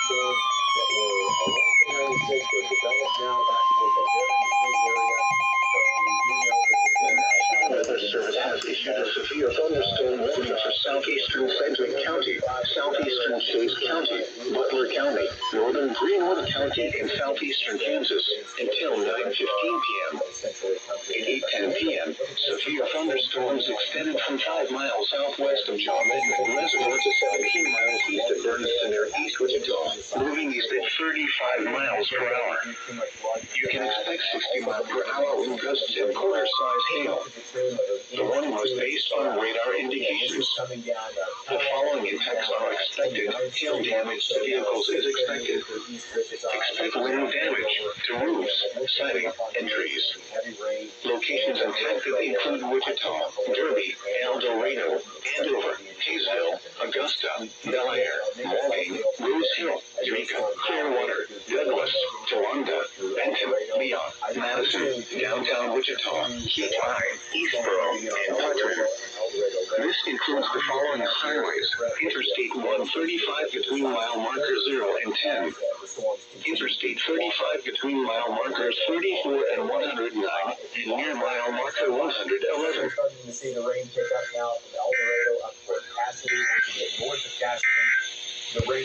thunderstorms that were along the 96 were developed now back towards the Bering Sea area. So we do know that the National Weather Service has issued a severe thunderstorm warning for southeastern Frederick County, southeastern Chase County, Butler County, northern Greenwood County, and southeastern Kansas until 9:15 p.m. At 8:10 p.m., severe thunderstorms extended from 5 miles southwest of John Edmund Reservoir to 17 miles east of Burnston near East Wichita, moving east at 35 miles per hour. You can expect 60 mile per hour wind gusts and quarter-size hail. The warning was based on radar indications. The following impacts are expected. Hail damage to vehicles is expected. Expect wind damage to roofs, siding, and trees. Locations impacted include Wichita, Derby, El Dorado, Andover, Hayesville, Augusta, Bel Air, Morgan, Rose Hill, Eureka, Clearwater, Douglas, Towanda, Benton, Leon, Madison, downtown Wichita, Heat Line, Eastboro, and Patron. This includes the following highways: Interstate 135 between mile markers 0 and 10. Interstate 35 between mile markers 34 and 109, and near mile marker 111. Starting to see the rain pick up now from El Dorado up toward Cassidy. Once you get north of Cassidy, the rain